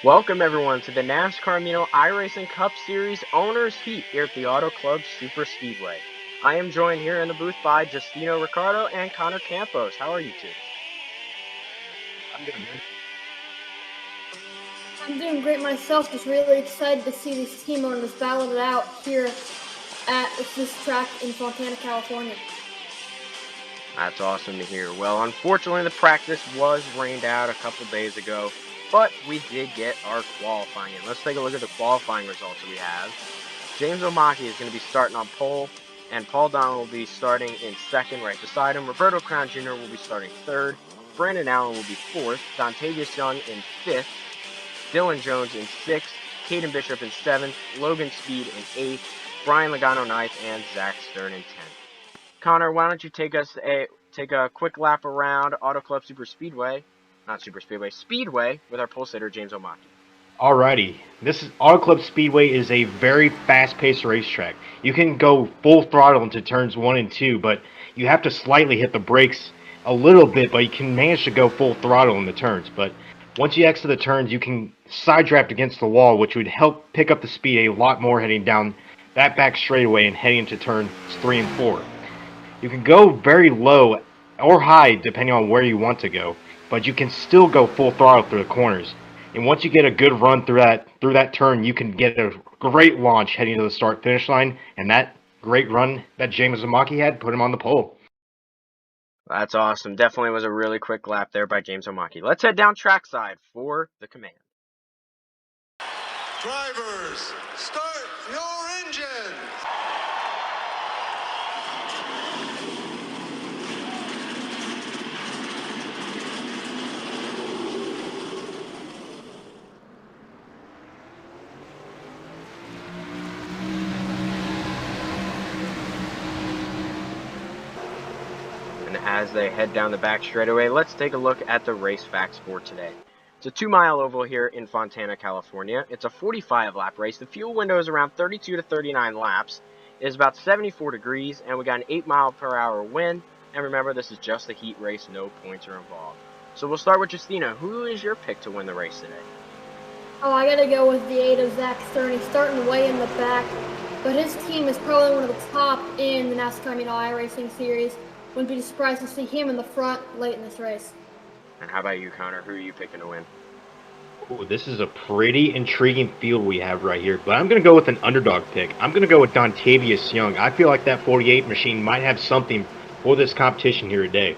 Welcome everyone to the NASCAR Amino iRacing Cup Series Owners Heat here at the Auto Club Super Speedway. I am joined here in the booth by Justino Ricardo and Connor Campos. How are you two? I'm doing good. I'm doing great myself. Just really excited to see these team owners battle it out here at this track in Fontana, California. That's awesome to hear. Well, unfortunately, the practice was rained out a couple days ago, but we did get our qualifying in. Let's take a look at the qualifying results that we have. James O'Maki is going to be starting on pole, and Paul Donald will be starting in second right beside him. Roberto Crown Jr. will be starting third. Brandon Allen will be fourth. Dontavius Young in fifth. Dylan Jones in sixth. Caden Bishop in seventh. Logan Speed in eighth. Brian Logano ninth, and Zach Stern in 10th. Connor, why don't you take a quick lap around Auto Club Speedway with our pole sitter James O'Maki. Alrighty, Auto Club Speedway is a very fast-paced racetrack. You can go full throttle into turns 1 and 2, but you have to slightly hit the brakes a little bit, but you can manage to go full throttle in the turns. But once you exit the turns, you can side draft against the wall, which would help pick up the speed a lot more heading down that back straightaway and heading into turns 3 and 4. You can go very low or high depending on where you want to go, but you can still go full throttle through the corners. And once you get a good run through that turn, you can get a great launch heading to the start finish line. And that great run that James O'Maki had put him on the pole. That's awesome. Definitely was a really quick lap there by James O'Maki. Let's head down trackside for the command. Drivers, start your engines! And as they head down the back straightaway, let's take a look at the race facts for today. It's a 2-mile oval here in Fontana, California. It's a 45-lap race. The fuel window is around 32 to 39 laps. It is about 74 degrees, and we got an 8-mile-per-hour wind. And remember, this is just a heat race. No points are involved. So we'll start with Justina. Who is your pick to win the race today? Oh, I gotta go with the 8 of Zach Stern. He's starting way in the back, but his team is probably one of the top in the NASCAR iRacing series. Wouldn't be surprised to see him in the front late in this race. And how about you, Connor? Who are you picking to win? Ooh, this is a pretty intriguing field we have right here, but I'm going to go with an underdog pick. I'm going to go with Dontavius Young. I feel like that 48 machine might have something for this competition here today.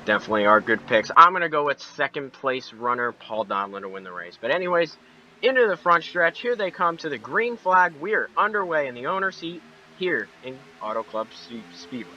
Definitely are good picks. I'm going to go with second place runner Paul Donlin to win the race. But anyways, into the front stretch. Here they come to the green flag. We're underway in the owner's seat here in Auto Club Speedway.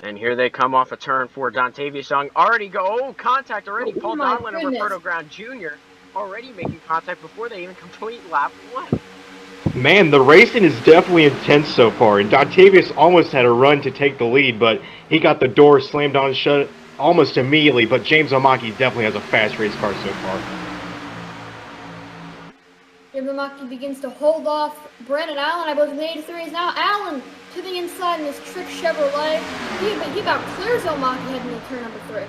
And here they come off a turn for Dontavius Young. Contact already. Paul Donlin and Roberto Crown Jr. already making contact before they even complete lap 1. Man, the racing is definitely intense so far, and Dontavius almost had a run to take the lead, but he got the door slammed on shut almost immediately, but James O'Maki definitely has a fast race car so far. James O'Maki begins to hold off Brandon Allen. I believe in the 83 is now Allen to the inside in his trick Chevrolet. He about clears O'Maki heading into turn number 3.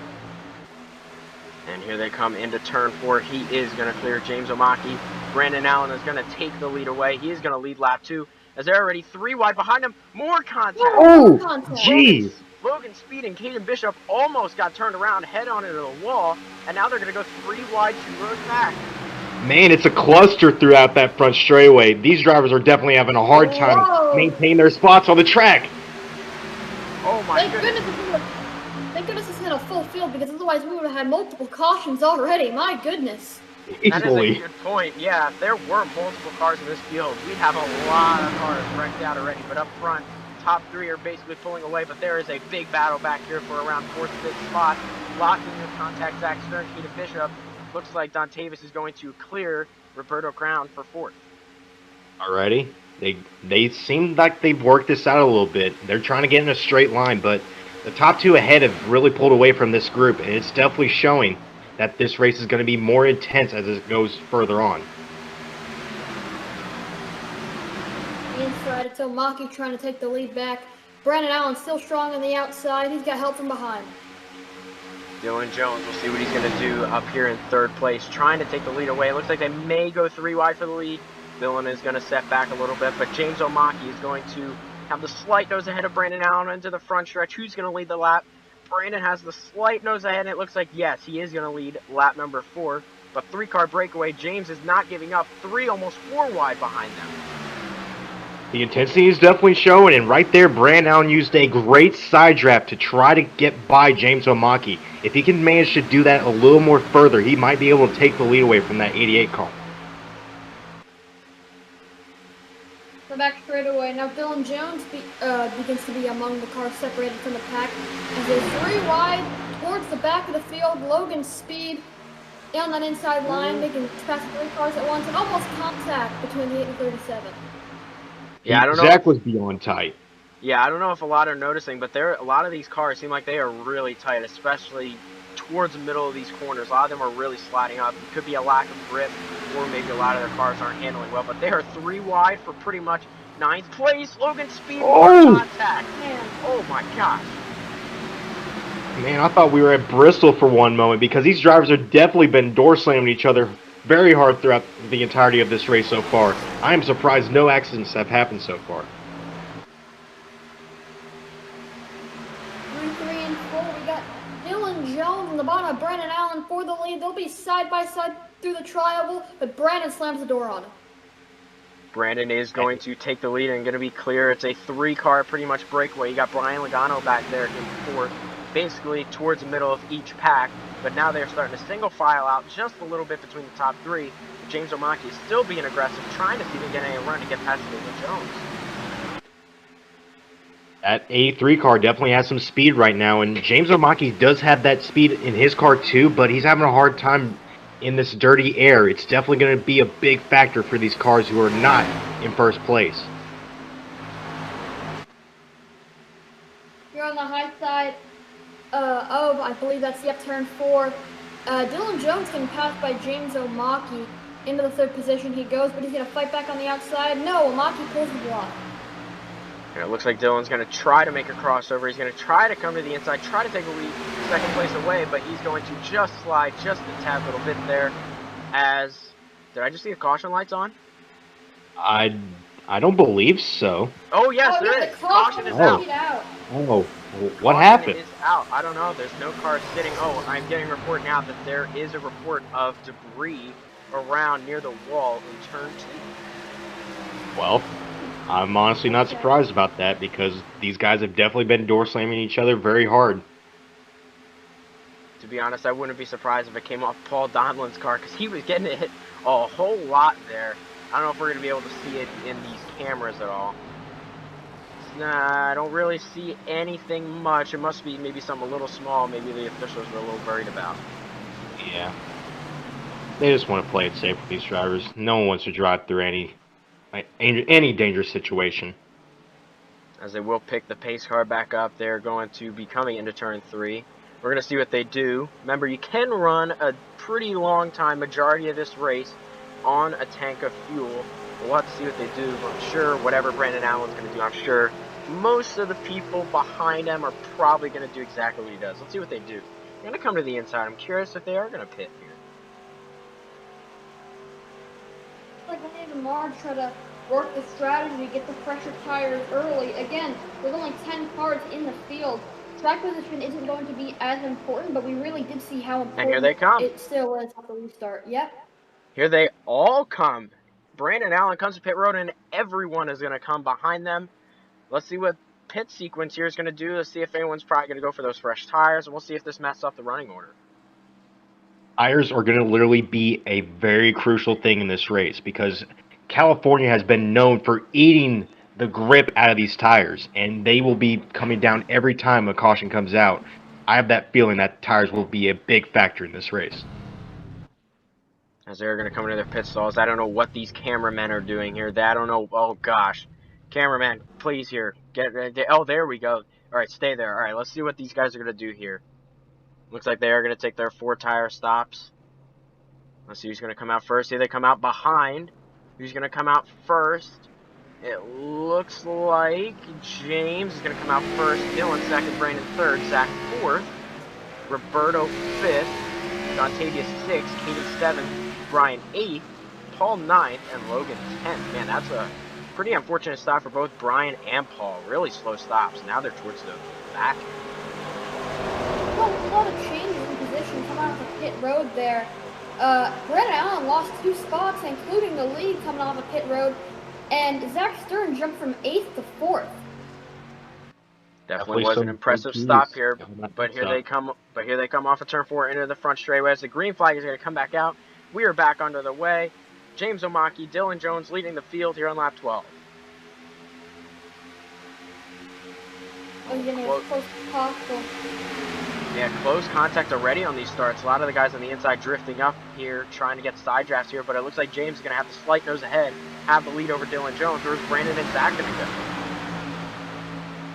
And here they come into turn 4. He is going to clear James O'Maki. Brandon Allen is going to take the lead away. He is going to lead lap 2 as they're already 3 wide behind him. More contact. Oh, jeez. Logan Speed and Caden Bishop almost got turned around, head on into the wall, and now they're going to go 3 wide, 2 rows back. Man, it's a cluster throughout that front straightaway. These drivers are definitely having a hard time maintaining their spots on the track. Oh my goodness. Thank goodness it's in a full field, because otherwise we would have had multiple cautions already. My goodness. That is a good point. Yeah, if there were multiple cars in this field, we'd have a lot of cars wrecked out already. But up front, top three are basically pulling away, but there is a big battle back here for around 4th, 5th spot. Locking in contact, Zach Stern, Keita Bishop. Looks like Don Tavis is going to clear Roberto Crown for 4th. Alrighty. They seem like they've worked this out a little bit. They're trying to get in a straight line, but the top two ahead have really pulled away from this group, and it's definitely showing that this race is going to be more intense as it goes further on. Inside, it's Omaki trying to take the lead back. Brandon Allen still strong on the outside. He's got help from behind. Dylan Jones, we'll see what he's going to do up here in 3rd place, trying to take the lead away. It looks like they may go 3 wide for the lead. Dylan is going to step back a little bit, but James Omaki is going to have the slight nose ahead of Brandon Allen into the front stretch. Who's going to lead the lap? Brandon has the slight nose ahead, and it looks like, yes, he is going to lead lap number 4. But 3-car breakaway, James is not giving up. 3, almost 4 wide behind them. The intensity is definitely showing, and right there, Brandon Allen used a great side draft to try to get by James Omaki. If he can manage to do that a little more further, he might be able to take the lead away from that 88 car. The back straightaway. Now Dylan Jones begins to be among the cars separated from the pack. As they 3 wide towards the back of the field, Logan Speed on that inside line, making pass 3 cars at once, and almost contact between the 8 and 37. Yeah, I don't know. Zach was beyond tight. Yeah, I don't know if a lot are noticing, but a lot of these cars seem like they are really tight, especially towards the middle of these corners. A lot of them are really sliding up. It could be a lack of grip, or maybe a lot of their cars aren't handling well, but they are 3 wide for pretty much 9th place. Logan Speed contact. Man, oh my gosh. Man, I thought we were at Bristol for one moment, because these drivers have definitely been door slamming each other very hard throughout the entirety of this race so far. I am surprised no accidents have happened so far. 3, 3, and 4. We got Dylan Jones and the bottom of Brandon Allen for the lead. They'll be side by side through the tri-oval, but Brandon slams the door on him. Brandon is going to take the lead and going to be clear. It's a 3-car pretty much breakaway. You got Brian Logano back there in 4th, basically towards the middle of each pack. But now they're starting to single file out just a little bit between the top 3. James Omaki is still being aggressive, trying to see if he can get a run to get past Dylan Jones. That 83 car definitely has some speed right now, and James Omaki does have that speed in his car too, but he's having a hard time in this dirty air. It's definitely going to be a big factor for these cars who are not in 1st place. You're on the high side of, I believe that's turn 4. Dylan Jones can pass by James Omaki into the 3rd position. He goes, but he's going to fight back on the outside. No, Omaki pulls the block. And it looks like Dylan's going to try to make a crossover. He's going to try to come to the inside, try to take a lead, 2nd place away, but he's going to just slide just a tad little bit there. As, did I just see the caution lights on? I don't believe so. Oh yes, there is. Caution is out. Oh, what happened? Caution is out. I don't know. There's no car sitting. Oh, I'm getting a report now that there is a report of debris around near the wall in turn 2. Well, I'm honestly not surprised about that, because these guys have definitely been door slamming each other very hard. To be honest, I wouldn't be surprised if it came off Paul Donlin's car, because he was getting hit a whole lot there. I don't know if we're going to be able to see it in these cameras at all. Nah, I don't really see anything much. It must be maybe something a little small, maybe the officials were a little worried about. Yeah. They just want to play it safe with these drivers. No one wants to drive through any dangerous situation. As they will pick the pace car back up, they're going to be coming into turn 3. We're going to see what they do. Remember, you can run a pretty long time, majority of this race, on a tank of fuel. We'll have to see what they do. I'm sure whatever Brandon Allen's going to do, I'm sure most of the people behind him are probably going to do exactly what he does. Let's see what they do. They're going to come to the inside. I'm curious if they are going to pit here. Like they need Lamar try to work the strategy, get the pressure tires early. Again, there's only 10 cars in the field. Track position isn't going to be as important, but we really did see how important and here they come. It still is at the restart. Yep. Here they all come. Brandon Allen comes to pit road, and everyone is going to come behind them. Let's see what pit sequence here is going to do. Let's see if anyone's probably going to go for those fresh tires, and we'll see if this messes up the running order. Tires are going to literally be a very crucial thing in this race, because California has been known for eating the grip out of these tires, and they will be coming down every time a caution comes out. I have that feeling that tires will be a big factor in this race. As they're going to come into their pit stalls. I don't know what these cameramen are doing here. I don't know. Oh, gosh. Cameraman, please here. Oh, there we go. All right, stay there. All right, let's see what these guys are going to do here. Looks like they are going to take their 4-tire stops. Let's see who's going to come out first. Here they come out behind. Who's going to come out first? It looks like James is going to come out first. Dylan second. Brandon third. Zach fourth. Roberto fifth. Dontavius sixth. Katie seventh. Brian 8th, Paul 9th, and Logan 10th. Man, that's a pretty unfortunate stop for both Brian and Paul. Really slow stops. Now they're towards the back. Well, a lot of changes in position coming out of the pit road there. Brett Allen lost 2 spots, including the lead coming off the pit road, and Zach Stern jumped from 8th to 4th. Definitely was an impressive stop here, but here they come. Off of turn 4 into the front straightaway as the green flag is going to come back out. We are back under the way. James Omaki, Dylan Jones leading the field here on lap 12. Oh, you're getting as close as possible. Yeah, close contact already on these starts. A lot of the guys on the inside drifting up here, trying to get side drafts here, but it looks like James is going to have the slight nose ahead, have the lead over Dylan Jones. Where's Brandon and Zach going to go?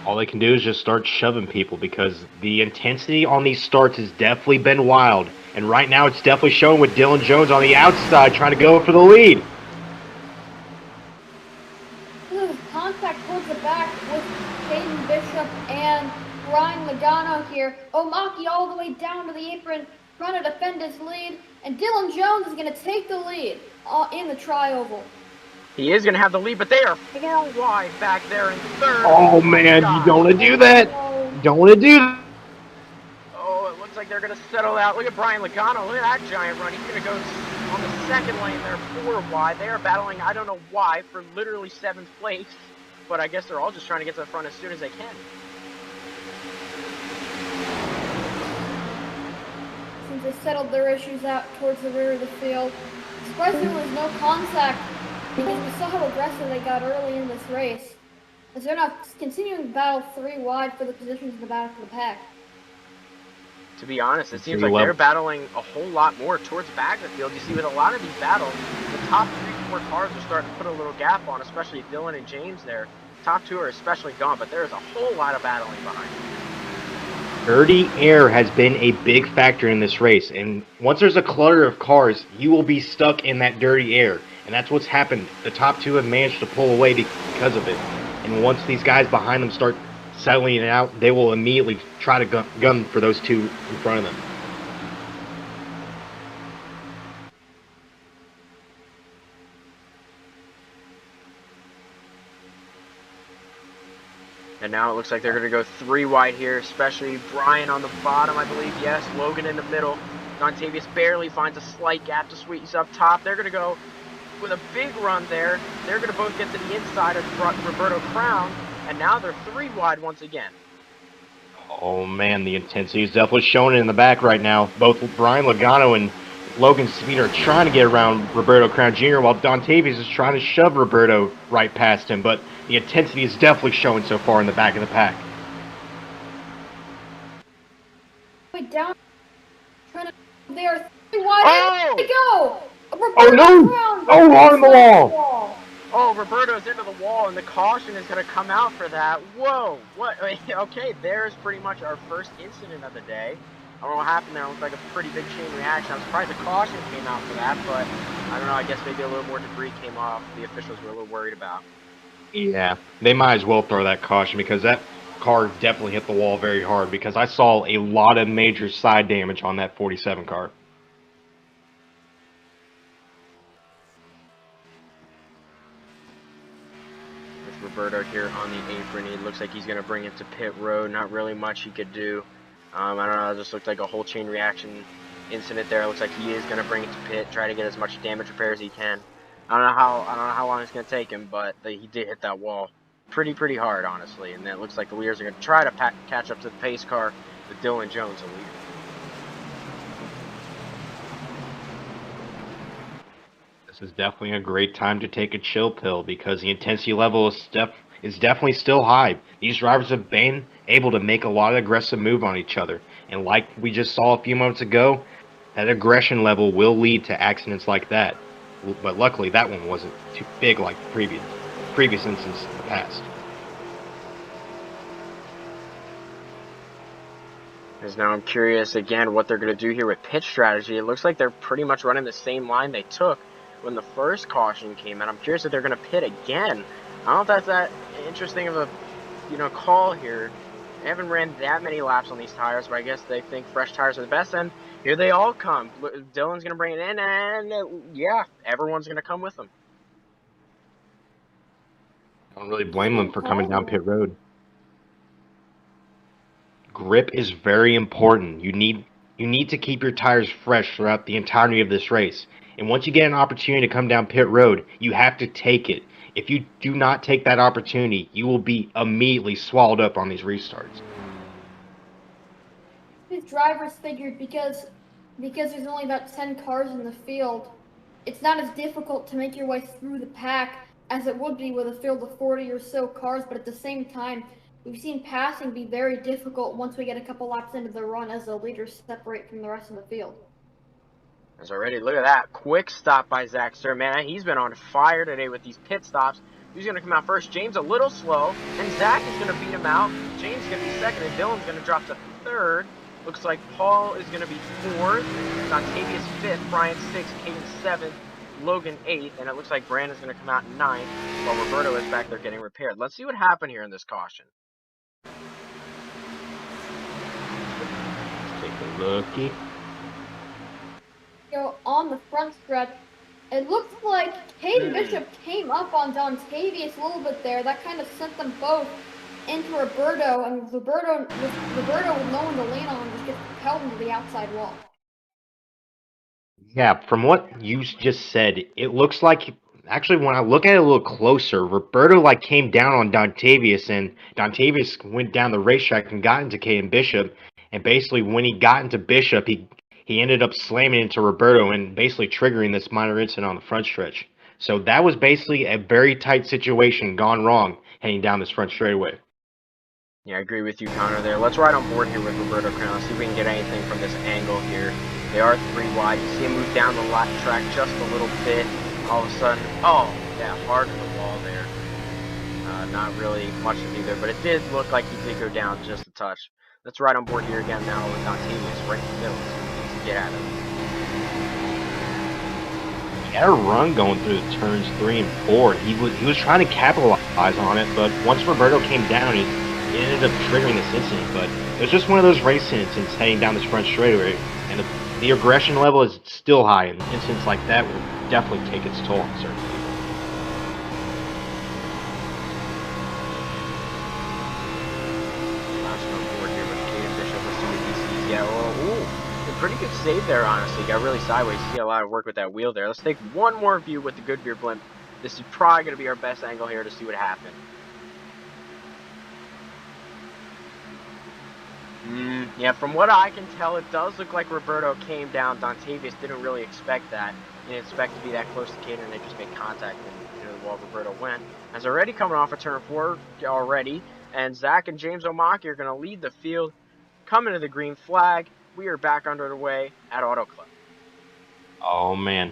All they can do is just start shoving people because the intensity on these starts has definitely been wild. And right now it's definitely showing with Dylan Jones on the outside trying to go for the lead. Contact towards the back with Caden Bishop and Ryan Logano here. Omaki all the way down to the apron, trying to defend his lead. And Dylan Jones is going to take the lead in the tri-oval. He is going to have the lead, but they are 4 wide back there in third. Oh, man, you don't want to do that. You don't want to do that. Oh, it looks like they're going to settle out. Look at Brian Logano. Look at that giant run. He's going to go on the second lane there, 4 wide. They are battling, I don't know why, for literally 7th place. But I guess they're all just trying to get to the front as soon as they can. Since they settled their issues out towards the rear of the field, surprisingly there was no contact because we saw how aggressive they got early in this race. As they're now continuing to battle 3 wide for the positions in the back of the pack. To be honest, it seems like they're battling a whole lot more towards the back of the field. You see, with a lot of these battles, the top 3-4 cars are starting to put a little gap on, especially Dylan and James there. Top 2 are especially gone, but there's a whole lot of battling behind them. Dirty air has been a big factor in this race, and once there's a clutter of cars, you will be stuck in that dirty air, and that's what's happened. The top 2 have managed to pull away because of it, and once these guys behind them start settling it out, they will immediately try to gun for those 2 in front of them. And now it looks like they're going to go 3 wide here, especially Brian on the bottom, I believe. Yes, Logan in the middle. Dontavius barely finds a slight gap to Sweetness up top. They're going to go with a big run there. They're going to both get to the inside of Roberto Crown, and now they're 3 wide once again. Oh man, the intensity is definitely showing in the back right now. Both Brian Logano and Logan Sweet are trying to get around Roberto Crown Jr., while Dontavius is trying to shove Roberto right past him, but the intensity is definitely showing so far in the back of the pack. Wait, down. Trying to. They are 3 wide. Oh! There they go! Oh no! Oh, on the wall! Oh, Roberto's into the wall, and the caution is going to come out for that. Whoa! What? Okay, there's pretty much our first incident of the day. I don't know what happened there. It looked like a pretty big chain reaction. I'm surprised the caution came out for that, but I don't know. I guess maybe a little more debris came off. The officials were a little worried about. Yeah, they might as well throw that caution because that car definitely hit the wall very hard, because I saw a lot of major side damage on that 47 car. Roberto here on the apron. It looks like he's going to bring it to pit road. Not really much he could do. I don't know. It just looked like a whole chain reaction incident there. It looks like he is going to bring it to pit, try to get as much damage repair as he can. I don't know how long it's going to take him, but he did hit that wall pretty hard, honestly. And it looks like the leaders are going to try to catch up to the pace car with Dylan Jones, the leader. This is definitely a great time to take a chill pill, because the intensity level is is definitely still high. These drivers have been able to make a lot of aggressive move on each other. And like we just saw a few moments ago, that aggression level will lead to accidents like that. But luckily, that one wasn't too big like previous instances in the past. Because now I'm curious again what they're going to do here with pit strategy. It looks like they're pretty much running the same line they took when the first caution came out. I'm curious if they're going to pit again. I don't know if that's that interesting of a call here. They haven't ran that many laps on these tires, but I guess they think fresh tires are the best. And here they all come. Dylan's going to bring it in, and yeah, everyone's going to come with them. I don't really blame them for coming down Call. pit road. Grip is very important. You need to keep your tires fresh throughout the entirety of this race. And once you get an opportunity to come down pit road, you have to take it. If you do not take that opportunity, you will be immediately swallowed up on these restarts. These drivers figured because there's only about 10 cars in the field, it's not as difficult to make your way through the pack as it would be with a field of 40 or so cars, but at the same time, we've seen passing be very difficult once we get a couple laps into the run as the leaders separate from the rest of the field. As already, look at that. Quick stop by Zach Sir. Man, he's been on fire today with these pit stops. Who's going to come out first? James a little slow, and Zach is going to beat him out. James is going to be second, and Dylan's going to drop to third. Looks like Paul is going to be fourth, Octavius fifth, Brian sixth, Caden seventh, Logan eighth, and it looks like Brandon's going to come out ninth, while Roberto is back there getting repaired. Let's see what happened here in this caution. Let's take a looky. On the front stretch, it looks like Caden Bishop came up on Dontavius a little bit there. That kind of sent them both into Roberto, and Roberto with no one to lean on just gets propelled into the outside wall. Yeah, from what you just said, it looks like actually when I look at it a little closer, Roberto like came down on Dontavius, and Dontavius went down the racetrack and got into Caden Bishop, and basically when he got into Bishop, he ended up slamming into Roberto and basically triggering this minor incident on the front stretch. So that was basically a very tight situation gone wrong heading down this front straightaway. Yeah, I agree with you, Connor, there. Let's ride on board here with Roberto Crown. See if we can get anything from this angle here. They are 3 wide. You see him move down the track just a little bit. All of a sudden, oh, yeah, hard to the wall there. Not really much to do there, but it did look like he did go down just a touch. Let's ride on board here again now with Octavius right in the middle. To get at him. He had a run going through the turns 3 and 4. He was trying to capitalize on it, but once Roberto came down, it ended up triggering this incident. But it was just one of those race incidents heading down this front straightaway, and the aggression level is still high, and incidents like that will definitely take its toll on certain people. Pretty good save there, honestly. Got really sideways. You see a lot of work with that wheel there. Let's take one more view with the Goodyear blimp. This is probably going to be our best angle here to see what happened. Yeah, from what I can tell, it does look like Roberto came down. Dontavius didn't really expect that. He didn't expect to be that close to Caden, and they just made contact and the wall Roberto went. As already coming off of turn 4 already, and Zach and James Omaki are going to lead the field, coming to the green flag. We are back underway at Auto Club. Oh, man.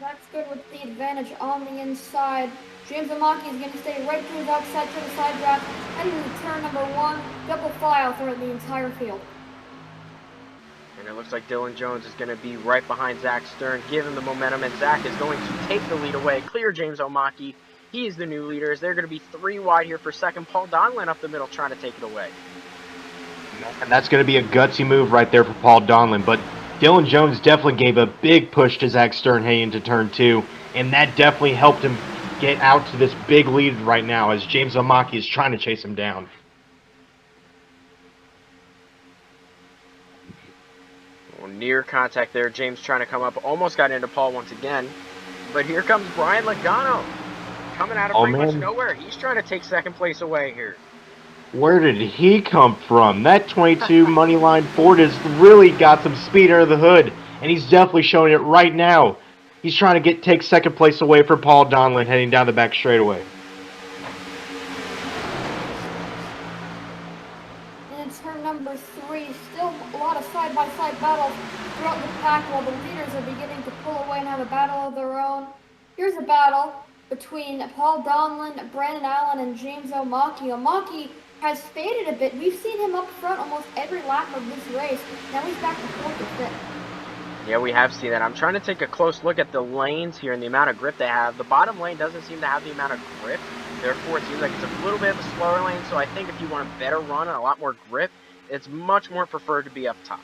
That's good with the advantage on the inside. James Omaki is going to stay right to his outside to the side draft, heading to turn number 1, double file throughout the entire field. And it looks like Dylan Jones is going to be right behind Zach Stern, giving the momentum, and Zach is going to take the lead away, clear James Omaki. He is the new leader, as they're going to be 3 wide here for second. Paul Donlin up the middle trying to take it away. And that's going to be a gutsy move right there for Paul Donlin. But Dylan Jones definitely gave a big push to Zach Stern heading into turn 2. And that definitely helped him get out to this big lead right now as James Omaki is trying to chase him down. Well, near contact there. James trying to come up. Almost got into Paul once again. But here comes Brian Logano. Coming out of pretty much nowhere. He's trying to take second place away here. Where did he come from? That 22 Moneyline Ford has really got some speed under the hood, and he's definitely showing it right now. He's trying to take second place away from Paul Donlin heading down the back straightaway. And in turn number 3, still a lot of side-by-side battles throughout the pack while the leaders are beginning to pull away and have a battle of their own. Here's a battle between Paul Donlin, Brandon Allen, and James Omaki. Omaki has faded a bit. We've seen him up front almost every lap of this race. Now he's back to 4th or 5th. Yeah, we have seen that. I'm trying to take a close look at the lanes here and the amount of grip they have. The bottom lane doesn't seem to have the amount of grip. Therefore, it seems like it's a little bit of a slower lane. So I think if you want a better run and a lot more grip, it's much more preferred to be up top.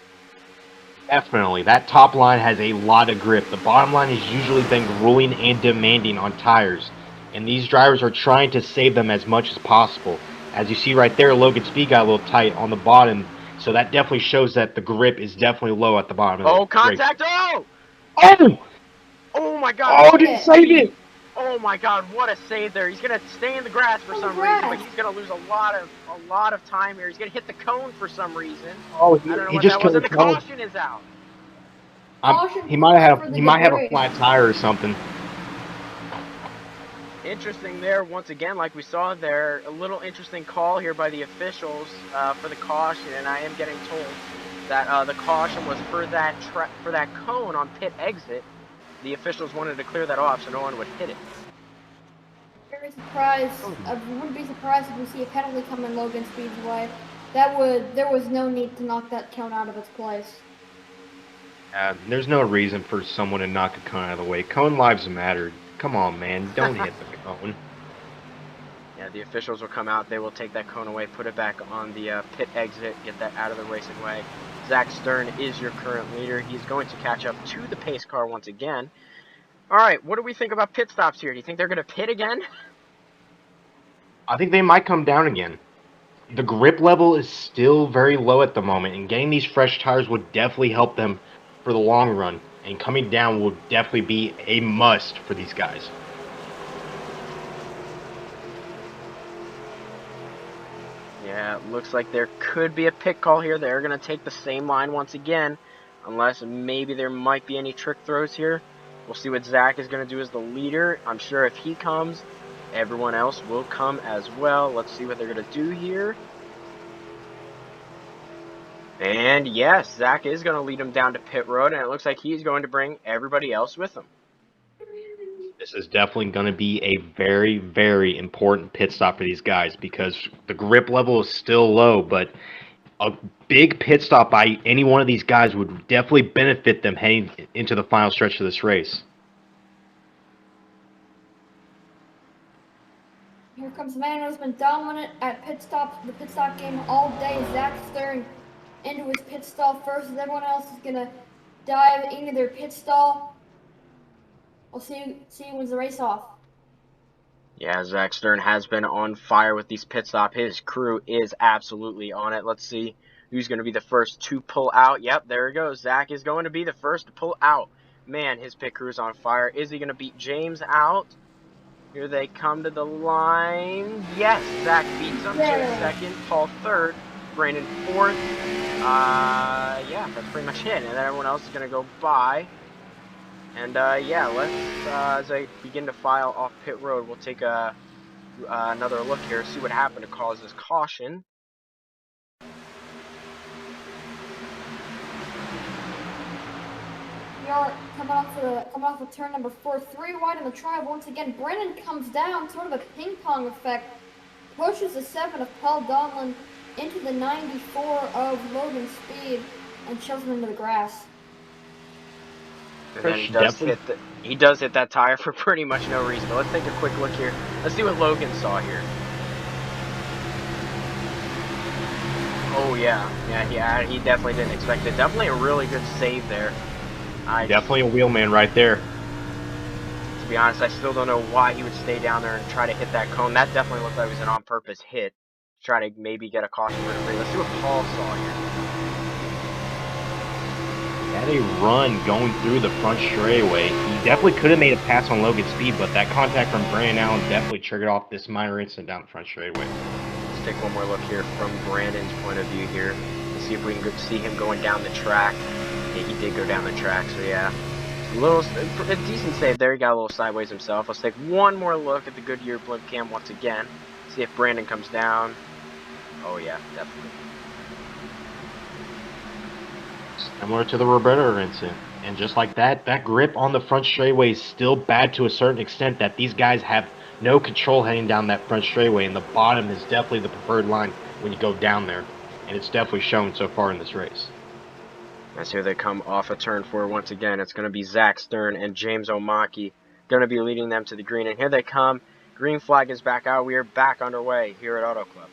Definitely. That top line has a lot of grip. The bottom line has usually been grueling and demanding on tires. And these drivers are trying to save them as much as possible. As you see right there, Logan Speed got a little tight on the bottom. So that definitely shows that the grip is definitely low at the bottom of the race. Contact! Oh! Oh! Oh my god! Oh, didn't save it! Oh my god, what a save there. He's gonna stay in the grass for some reason, but he's gonna lose a lot of time here. He's gonna hit the cone for some reason. Oh, I don't know he what just that was, and the killed caution is out. he might have a flat tire or something. Interesting there, once again, like we saw there, a little interesting call here by the officials for the caution, and I am getting told that the caution was for that cone on pit exit. The officials wanted to clear that off so no one would hit it. Very surprised. I wouldn't be surprised if we see a penalty come in Logan Speed's way. There was no need to knock that cone out of its place. There's no reason for someone to knock a cone out of the way. Cone lives matter. Come on, man. Don't hit the cone. Yeah, the officials will come out. They will take that cone away, put it back on the pit exit, get that out of the racing way. Zach Stern is your current leader. He's going to catch up to the pace car once again. All right, what do we think about pit stops here? Do you think they're going to pit again? I think they might come down again. The grip level is still very low at the moment, and getting these fresh tires would definitely help them for the long run. And coming down will definitely be a must for these guys. Yeah, it looks like there could be a pit call here. They're going to take the same line once again, unless maybe there might be any trick throws here. We'll see what Zach is going to do as the leader. I'm sure if he comes, everyone else will come as well. Let's see what they're going to do here. And yes, Zach is going to lead him down to pit road, and it looks like he's going to bring everybody else with him. This is definitely going to be a very, very important pit stop for these guys because the grip level is still low, but a big pit stop by any one of these guys would definitely benefit them heading into the final stretch of this race. Here comes the man who's been dominant at the pit stop game all day. Zach Stern into his pit stall first, as everyone else is gonna dive into their pit stall. We'll see who wins the race off. Yeah, Zach Stern has been on fire with these pit stop. His crew is absolutely on it. Let's see who's going to be the first to pull out. Yep, there he goes. Zach is going to be the first to pull out. Man, his pit crew is on fire. Is he going to beat James out? Here they come to the line. Yes, Zach beats him. James second, Paul third, Brandon fourth. Yeah, that's pretty much it. And then everyone else is going to go by. And yeah, let's, as I begin to file off pit road, we'll take another look here, see what happened to cause this caution. We are coming off of turn number 4, 3 wide in the trial. Once again, Brennan comes down, sort of a ping pong effect, pushes the 7 of Paul Donlin into the 94 of Logan Speed, and shoves him into the grass. And then he does hit that tire for pretty much no reason. But let's take a quick look here. Let's see what Logan saw here. Oh yeah, he definitely didn't expect it. Definitely a really good save there. Definitely a wheelman right there. To be honest, I still don't know why he would stay down there and try to hit that cone. That definitely looked like it was an on-purpose hit. Try to maybe get a caution for free. Let's see what Paul saw here. Had a run going through the front straightaway. He definitely could have made a pass on Logan Speed, but that contact from Brandon Allen definitely triggered off this minor incident down the front straightaway. Let's take one more look here from Brandon's point of view here. Let's see if we can see him going down the track. Yeah, he did go down the track, so yeah. Let's A decent save there. He got a little sideways himself. Let's take one more look at the Goodyear blimp cam once again. See if Brandon comes down. Oh yeah, definitely. Similar to the Roberto incident. And just like that grip on the front straightaway is still bad to a certain extent that these guys have no control heading down that front straightaway, and the bottom is definitely the preferred line when you go down there. And it's definitely shown so far in this race. As here they come off of turn 4 once again. It's going to be Zach Stern and James Omaki going to be leading them to the green. And here they come. Green flag is back out. We are back underway here at Auto Club.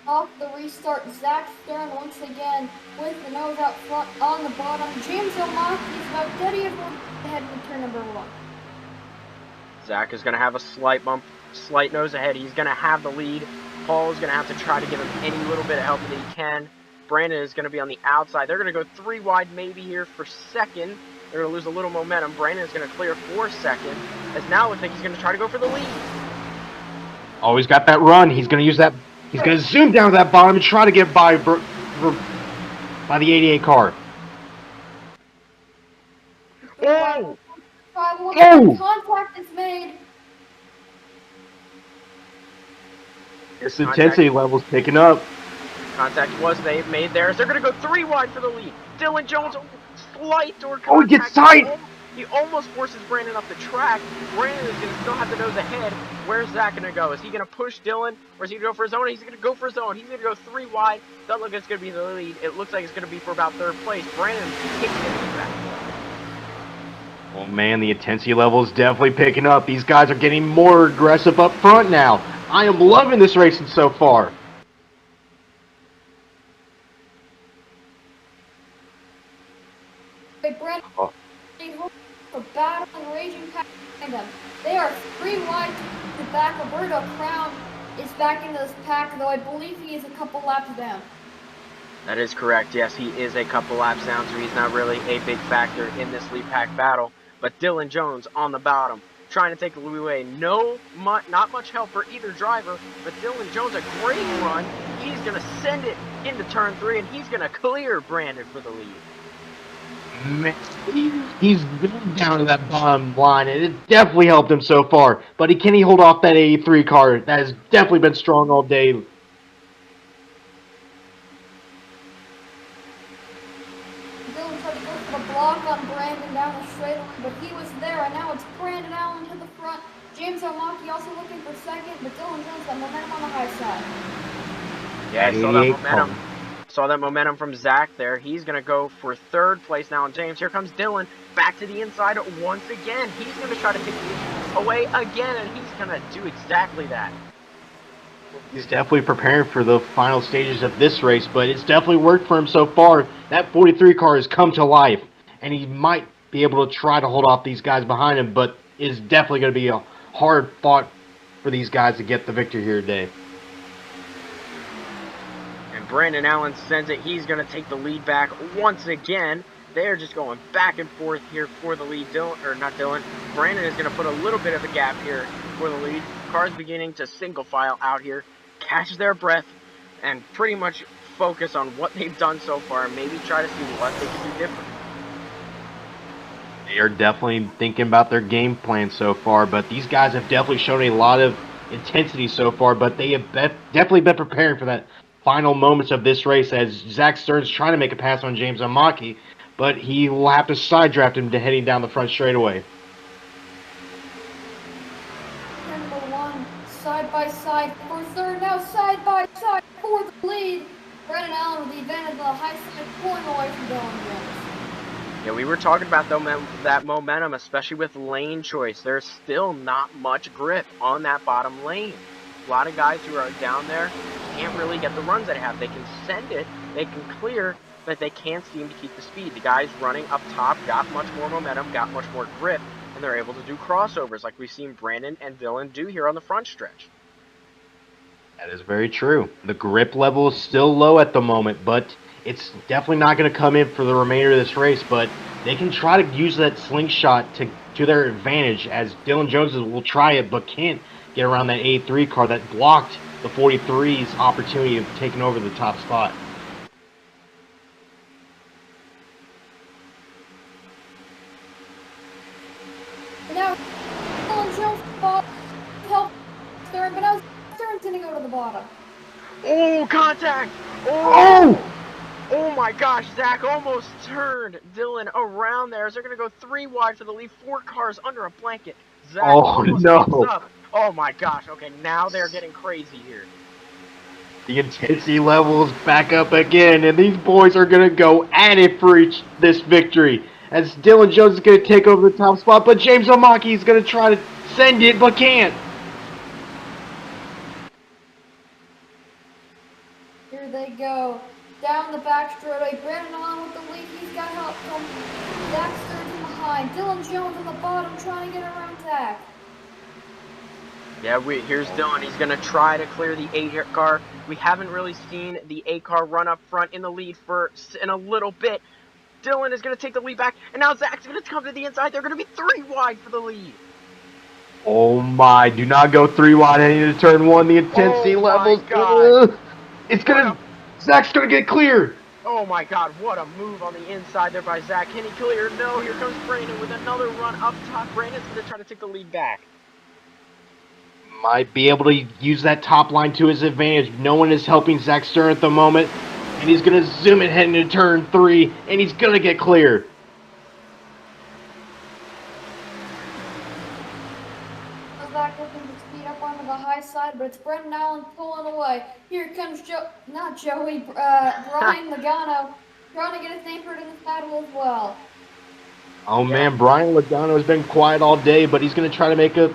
Off the restart, Zach Stern once again with the nose out front on the bottom. James Omaki is about dead ahead in turn number 1. Zach is going to have a slight bump, slight nose ahead. He's going to have the lead. Paul is going to have to try to give him any little bit of help that he can. Brandon is going to be on the outside. They're going to go 3 wide maybe here for second. They're going to lose a little momentum. Brandon is going to clear for second. As now it looks like he's going to try to go for the lead. Oh, he's got that run. He's going to use that. He's going to zoom down to that bottom and try to get by the 88 car. Oh! Contact is made. This intensity level's picking up. Contact was made there. They're going to go 3 wide for the lead. Dylan Jones, slight door contact. Oh, he gets tight. He almost forces Brandon off the track. Brandon is going to still have the nose ahead. Where's Zach going to go? Is he going to push Dylan, or is he going to go for his own? He's going to go for his own. He's going to go 3 wide. Doesn't look like it's going to be the lead. It looks like it's going to be for about 3rd place. Brandon taking the lead back. Oh man, the intensity level is definitely picking up. These guys are getting more aggressive up front now. I am loving this racing so far. Brandon, a battle and raging behind them. They are 3 wide to the back. Roberto Crown is back into this pack, though I believe he is a couple laps down. That is correct. Yes, he is a couple laps down, so he's not really a big factor in this lead pack battle. But Dylan Jones on the bottom, trying to take the lead away. Not much help for either driver, but Dylan Jones, a great run. He's going to send it into turn 3, and he's going to clear Brandon for the lead. Man, he's been down to that bottom line, and it definitely helped him so far. But can he hold off that 83 car? That has definitely been strong all day. Dylan tried to go for the block on Brandon down the straightaway, but he was there, and now it's Brandon Allen to the front. James Omaki also looking for second, but Dylan Jones got momentum on the high side. Yeah, I saw that momentum. Saw that momentum from Zach there. He's going to go for 3rd place now. And James, here comes Dylan back to the inside once again. He's going to try to take the away again, and he's going to do exactly that. He's definitely preparing for the final stages of this race, but it's definitely worked for him so far. That 43 car has come to life, and he might be able to try to hold off these guys behind him, but it's definitely going to be a hard fought for these guys to get the victory here today. Brandon Allen sends it. He's going to take the lead back once again. They're just going back and forth here for the lead. Brandon is going to put a little bit of a gap here for the lead. Cars beginning to single file out here, catch their breath, and pretty much focus on what they've done so far and maybe try to see what they can do different. They are definitely thinking about their game plan so far, but these guys have definitely shown a lot of intensity so far, but they have definitely been preparing for that final moments of this race as Zach Stern's trying to make a pass on James Omaki, but he will have to side draft him to heading down the front straightaway. Number 1, side by side for 3rd, now side by side for the lead. Brandon Allen with the advantage of the high side, pulling away from Dylan Jones. Yeah, we were talking about that momentum, especially with lane choice. There's still not much grip on that bottom lane. A lot of guys who are down there can't really get the runs they have. They can send it, they can clear, but they can't seem to keep the speed. The guys running up top got much more momentum, got much more grip, and they're able to do crossovers like we've seen Brandon and Dylan do here on the front stretch. That is very true. The grip level is still low at the moment, but it's definitely not going to come in for the remainder of this race, but they can try to use that slingshot to their advantage, as Dylan Jones will try it, but can't get around that 83 car that blocked the 43's opportunity of taking over the top spot. And now Dylan Jones help Stern, but now Stern's gonna go to the bottom. Oh, contact! Oh! Oh my gosh, Zach almost turned Dylan around there. So they're going to go 3 wide for the lead. 4 cars under a blanket. Zach Oh almost keeps no! up. Oh my gosh. Okay, now they're getting crazy here. The intensity level is back up again, and these boys are gonna go at it for this victory. As Dylan Jones is gonna take over the top spot, but James Omaki is gonna try to send it, but can't. Here they go. Down the back straightaway. Brandon on with the lead. He's got help from Zach Stern from behind. Dylan Jones on the bottom trying to get around Zach. Yeah, here's Dylan. He's going to try to clear the 8 car. We haven't really seen the 8 car run up front in the lead in a little bit. Dylan is going to take the lead back, and now Zach's going to come to the inside. They're going to be 3 wide for the lead. Oh my, do not go 3 wide heading into turn 1. The intensity Oh my levels. god. It's gonna. Zach's gonna get clear. Oh my god, what a move on the inside there by Zach. Can he clear? No, here comes Brandon with another run up top. Brandon's going to try to take the lead back. Might be able to use that top line to his advantage. No one is helping Zach Stern at the moment. And he's going to zoom it heading into turn 3. And he's going to get clear. Zach looking to speed up onto the high side, but it's Brendan Allen pulling away. Here comes Brian Logano trying to get his name heard in this battle as well. Oh man, Brian Logano has been quiet all day, but he's going to try to make a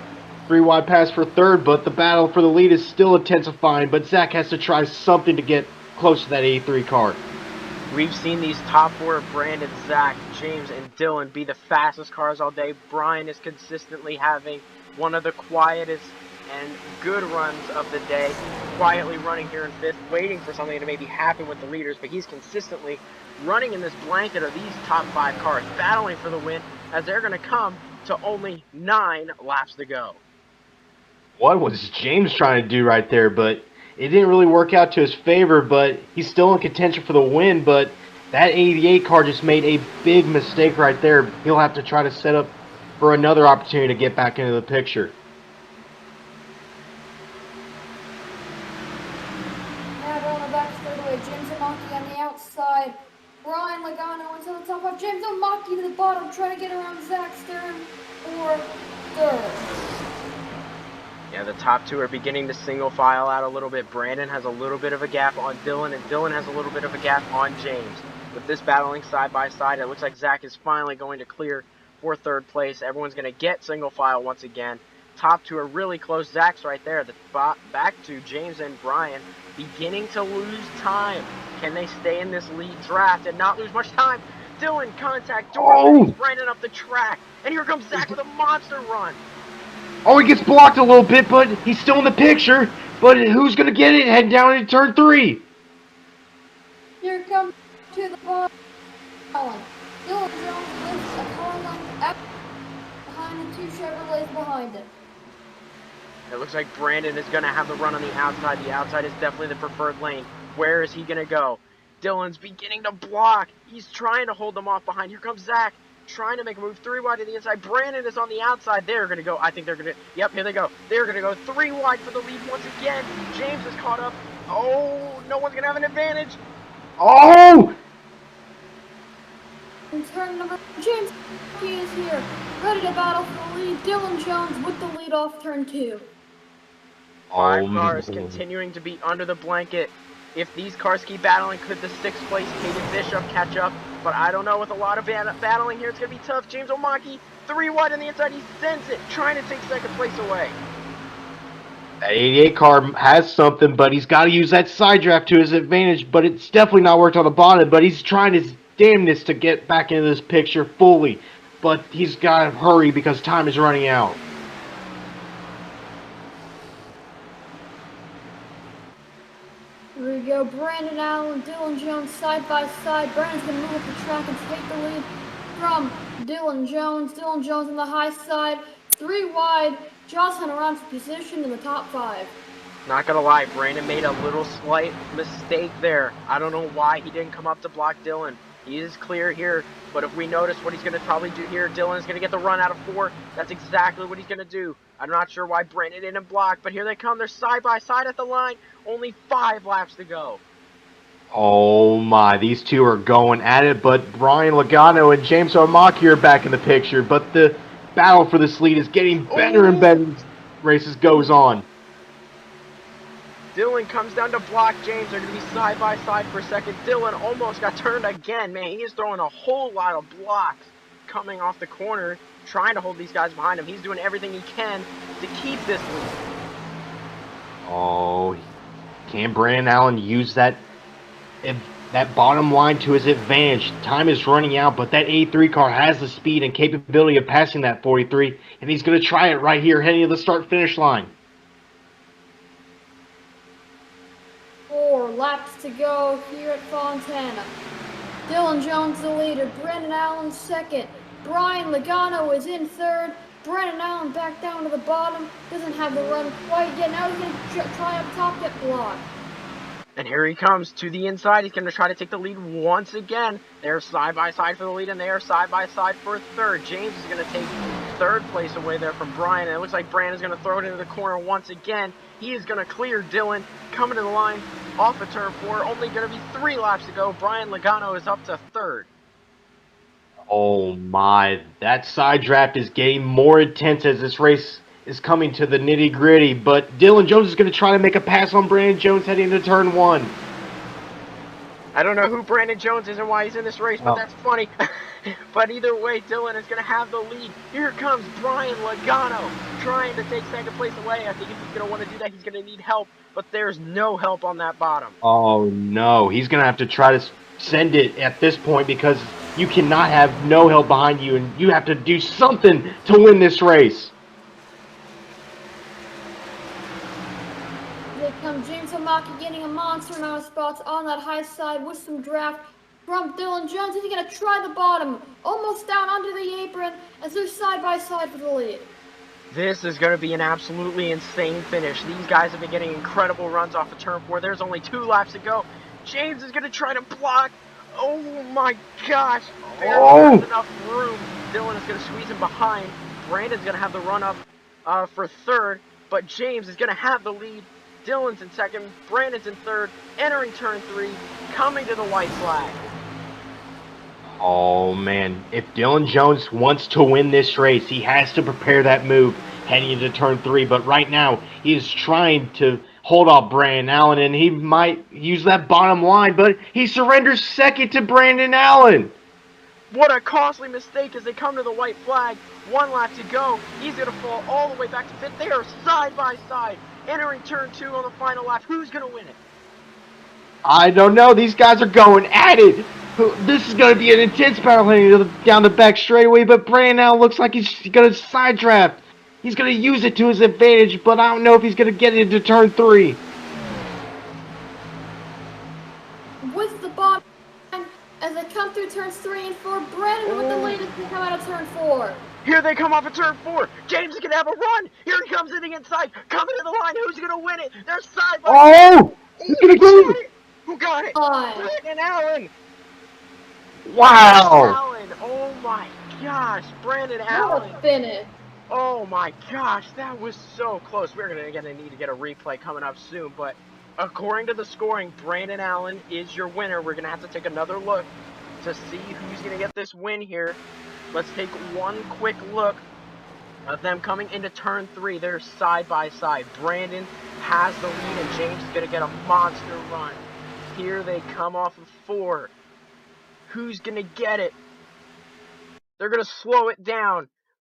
3 wide pass for third. But the battle for the lead is still intensifying. But Zach has to try something to get close to that 83 car. We've seen these top 4, Brandon, Zach, James, and Dylan, be the fastest cars all day. Brian is consistently having one of the quietest and good runs of the day, quietly running here in 5th, waiting for something to maybe happen with the leaders, but he's consistently running in this blanket of these top 5 cars, battling for the win, as they're going to come to only 9 laps to go. What was James trying to do right there? But it didn't really work out to his favor, but he's still in contention for the win. But that 88 car just made a big mistake right there. He'll have to try to set up for another opportunity to get back into the picture. Now on the back straightaway, James Omaki on the outside. Brian Logano into the top 5. James Omaki to the bottom, trying to get around Zach Stern for third. Yeah, the top 2 are beginning to single file out a little bit. Brandon has a little bit of a gap on Dylan, and Dylan has a little bit of a gap on James. With this battling side by side, it looks like Zach is finally going to clear for third place. Everyone's going to get single file once again. Top 2 are really close. Zach's right there. The back to James and Brian beginning to lose time. Can they stay in this lead draft and not lose much time? Dylan, contact, door, Brandon up the track. And here comes Zach with a monster run. Oh, he gets blocked a little bit, but he's still in the picture. But who's going to get it? Head down into turn 3. Here comes to the bottom. Dylan Jones lifts a car length behind the 2 Chevrolets behind him. It looks like Brandon is going to have the run on the outside. The outside is definitely the preferred lane. Where is he going to go? Dylan's beginning to block. He's trying to hold them off behind. Here comes Zach, trying to make a move 3 wide to the inside. Brandon is on the outside. They're going to go. I think they're going to. Yep, here they go. They're going to go 3 wide for the lead once again. James is caught up. Oh, no one's going to have an advantage. Oh! In turn number, James is here, ready to battle for the lead. Dylan Jones with the lead off turn 2. 5 cars continuing to be under the blanket. If these cars keep battling, could the 6th place Caden Bishop catch up? But I don't know. With a lot of battling here, it's going to be tough. James Omaki, 3 wide on the inside. He sends it, trying to take 2nd place away. That 88 car has something, but he's got to use that side draft to his advantage. But it's definitely not worked on the bottom. But he's trying his damnness to get back into this picture fully. But he's got to hurry because time is running out. Here we go, Brandon Allen, Dylan Jones side by side. Brandon's going to move up the track and take the lead from Dylan Jones. Dylan Jones on the high side, 3 wide, jostling around for position in the top 5. Not going to lie, Brandon made a little slight mistake there. I don't know why he didn't come up to block Dylan. He is clear here, but if we notice what he's going to probably do here, Dylan's going to get the run out of 4. That's exactly what he's going to do. I'm not sure why Brandon didn't block, but here they come. They're side by side at the line. Only 5 laps to go. Oh my, these two are going at it, but Brian Logano and James Armaki are back in the picture, but the battle for this lead is getting better and better as races goes on. Dylan comes down to block James. They're going to be side by side for a second. Dylan almost got turned again. Man, he is throwing a whole lot of blocks coming off the corner, trying to hold these guys behind him. He's doing everything he can to keep this lead. Oh, can Brandon Allen use that bottom line to his advantage? Time is running out, but that 83 car has the speed and capability of passing that 43, and he's going to try it right here heading to the start-finish line. 4 laps to go here at Fontana. Dylan Jones the leader, Brandon Allen second, Brian Logano is in third, Brandon Allen back down to the bottom, doesn't have the run quite yet, now he's going to try up top, get blocked. And here he comes to the inside. He's going to try to take the lead once again. They're side by side for the lead, and they are side by side for third. James is going to take third place away there from Brian, and it looks like Brandon's going to throw it into the corner once again. He is going to clear Dylan, coming to the line off of turn 4. Only going to be 3 laps to go. Brian Logano is up to third. Oh my, that side draft is getting more intense as this race is coming to the nitty-gritty, but Dylan Jones is going to try to make a pass on Brandon Jones heading into turn 1. I don't know who Brandon Jones is and why he's in this race, but that's funny. But either way, Dylan is going to have the lead. Here comes Brian Logano trying to take second place away. I think if he's going to want to do that, he's going to need help, but there's no help on that bottom. Oh no, he's going to have to try to send it at this point because you cannot have no help behind you, and you have to do something to win this race. Here comes James Armaki getting a monster amount of spots on that high side with some draft from Dylan Jones. He's going to try the bottom, almost down under the apron as they're side by side for the lead. This is going to be an absolutely insane finish. These guys have been getting incredible runs off of turn 4. There's only 2 laps to go. James is going to try to block. Oh my gosh. Barely has enough room. Dylan is going to squeeze him behind. Brandon's going to have the run up for third, but James is going to have the lead. Dylan's in second. Brandon's in third. Entering turn 3. Coming to the white flag. Oh man, if Dylan Jones wants to win this race, he has to prepare that move heading into turn 3. But right now, he is trying to hold off Brandon Allen, and he might use that bottom line, but he surrenders second to Brandon Allen. What a costly mistake as they come to the white flag. 1 lap to go. He's going to fall all the way back to 5th. They are side by side. Entering turn 2 on the final lap. Who's going to win it? I don't know. These guys are going at it. This is going to be an intense battle heading down the back straightaway, but Brandon Allen looks like he's going to side draft. He's going to use it to his advantage, but I don't know if he's going to get into turn 3. With the bottom as they come through turns 3 and 4, Brandon with the lead as they come out of turn 4. Here they come off of turn 4. James is going to have a run. Here he comes in the inside. Coming to the line. Who's going to win it? They're side by side. Oh! He's going to get it! Who got it? Brandon Allen. Wow! Brandon Allen. Oh my gosh. Brandon Allen. What a finish. Oh my gosh. That was so close. We're going to need to get a replay coming up soon. But according to the scoring, Brandon Allen is your winner. We're going to have to take another look to see who's going to get this win here. Let's take one quick look of them coming into turn 3. They're side by side. Brandon has the lead, and James is going to get a monster run. Here they come off of 4. Who's going to get it? They're going to slow it down.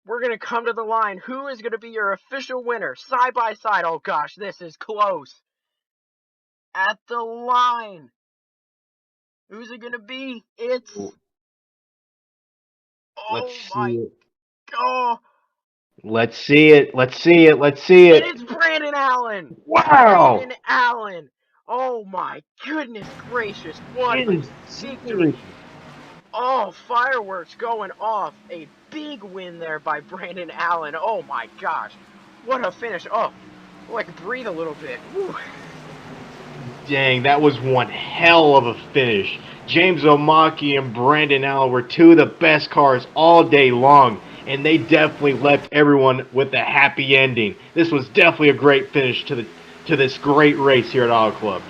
We're going to come to the line. Who is going to be your official winner? Side by side. Oh gosh, this is close. At the line. Who's it going to be? It's... Let's see it. Oh. Let's see it. Let's see it. Let's see it. It's Brandon Allen. Wow. Brandon Allen. Oh my goodness gracious. What a victory. Oh, fireworks going off. A big win there by Brandon Allen. Oh my gosh. What a finish. Oh, like breathe a little bit. Whew. Dang, that was one hell of a finish. James Omaki and Brandon Allen were two of the best cars all day long, and they definitely left everyone with a happy ending. This was definitely a great finish to this great race here at Auto Club.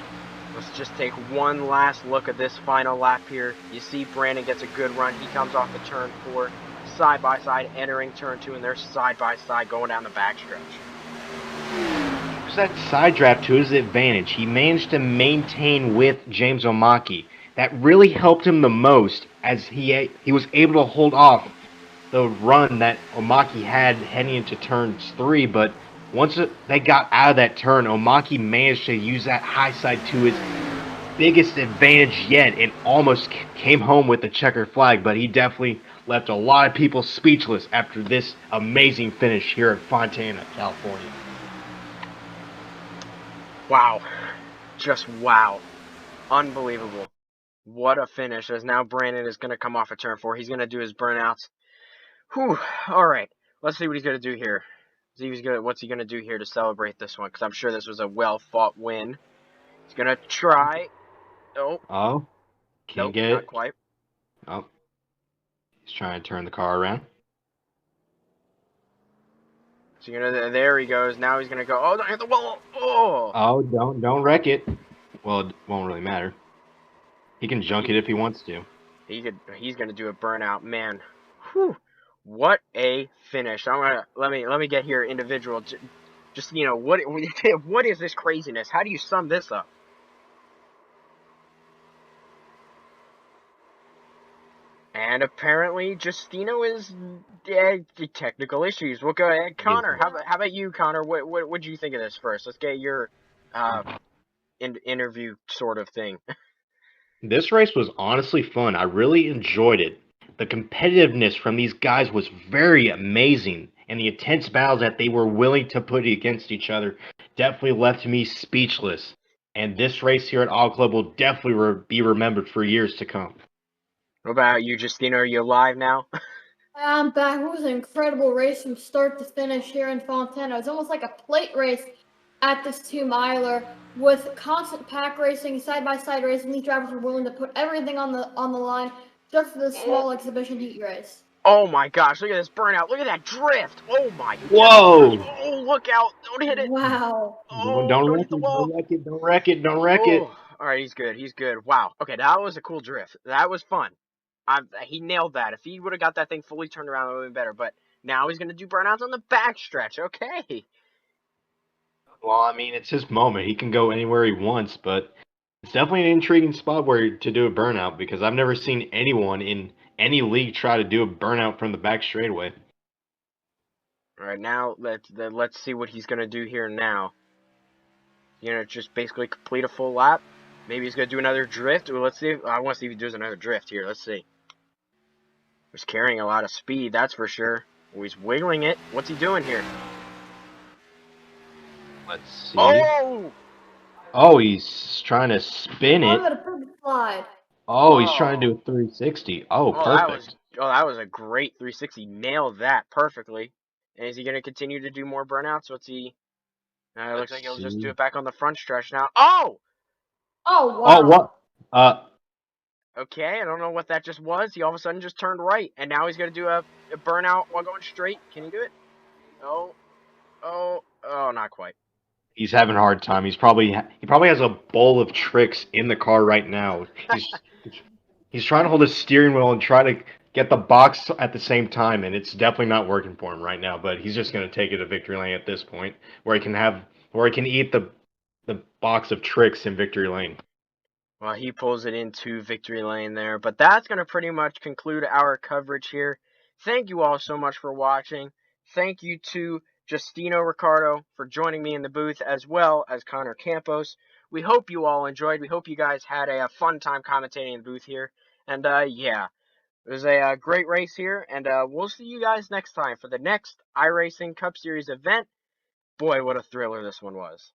Let's just take one last look at this final lap here. You see Brandon gets a good run. He comes off of turn 4, side by side, entering turn 2, and they're side by side going down the backstretch. Use that side draft to his advantage. He managed to maintain with James Omaki. That really helped him the most, as he was able to hold off the run that Omaki had heading into turns 3. But once they got out of that turn, Omaki managed to use that high side to his biggest advantage yet and almost came home with the checker flag. But he definitely left a lot of people speechless after this amazing finish here at Fontana, California. Wow. Just wow. Unbelievable. What a finish, as now Brandon is going to come off of turn 4. He's going to do his burnouts. Whew. All right. Let's see what he's going to do here. What's he going to do here to celebrate this one? Because I'm sure this was a well-fought win. He's going to try. Oh, Oh, can't nope, get not it. quite. Oh, he's trying to turn the car around. So there he goes. Now he's gonna go. Oh, don't hit the wall. Oh, Oh, don't wreck it. Well, it won't really matter. He can junk it if he wants to. he's gonna do a burnout, man. Whew. What a finish! I'm gonna let me get here individual. Just what is this craziness? How do you sum this up? And apparently, Justino is technical issues. We'll go ahead, Connor. How about you, Connor? What do you think of this first? Let's get your uh interview sort of thing. This race was honestly fun. I really enjoyed it. The competitiveness from these guys was very amazing, and the intense battles that they were willing to put against each other definitely left me speechless. And this race here at Auto Club will definitely be remembered for years to come. What about you, Justino? Are you live now? I'm back. It was an incredible race from start to finish here in Fontana. It's almost like a plate race at this 2-miler with constant pack racing, side-by-side racing. These drivers were willing to put everything on the line just for this small exhibition heat race. Oh my gosh, look at this burnout. Look at that drift. Oh my gosh. Whoa! Oh, look out. Don't hit it. Wow. Oh, Don't don't wreck hit the it! wall. Don't wreck it! Don't wreck it! Don't wreck it! Oh, all right, he's good. He's good. Wow. Okay, that was a cool drift. That was fun. He nailed that. If he would have got that thing fully turned around, it would have been better. But now he's going to do burnouts on the backstretch. Okay. Well, I mean, it's his moment. He can go anywhere he wants, but it's definitely an intriguing spot where to do a burnout because I've never seen anyone in any league try to do a burnout from the back straightaway. All right, now let's see what he's going to do here now. Just basically complete a full lap. Maybe he's going to do another drift. Well, let's see. I want to see if he does another drift here. Let's see. He's carrying a lot of speed, that's for sure. Oh, he's wiggling it. What's he doing here? Let's see. Oh! Oh, he's trying to spin Oh, it. got a perfect slide. Oh, he's trying to do a 360. Oh, perfect. That was a great 360. Nailed that perfectly. And is he going to continue to do more burnouts? What's he? It looks Let's like he'll just do see. it back on the front stretch now. Oh! Oh, Oh, wow. what? Okay, I don't know what that just was. He all of a sudden just turned right, and now he's going to do a burnout while going straight. Can he do it? Oh, not quite. He's having a hard time. He probably has a bowl of tricks in the car right now. He's trying to hold his steering wheel and try to get the box at the same time, and it's definitely not working for him right now. But he's just going to take it to victory lane at this point, where he can eat the box of tricks in victory lane. Well, he pulls it into victory lane there. But that's going to pretty much conclude our coverage here. Thank you all so much for watching. Thank you to Justino Ricardo for joining me in the booth, as well as Connor Campos. We hope you all enjoyed. We hope you guys had a fun time commentating in the booth here. And yeah, it was a great race here. And we'll see you guys next time for the next iRacing Cup Series event. Boy, what a thriller this one was.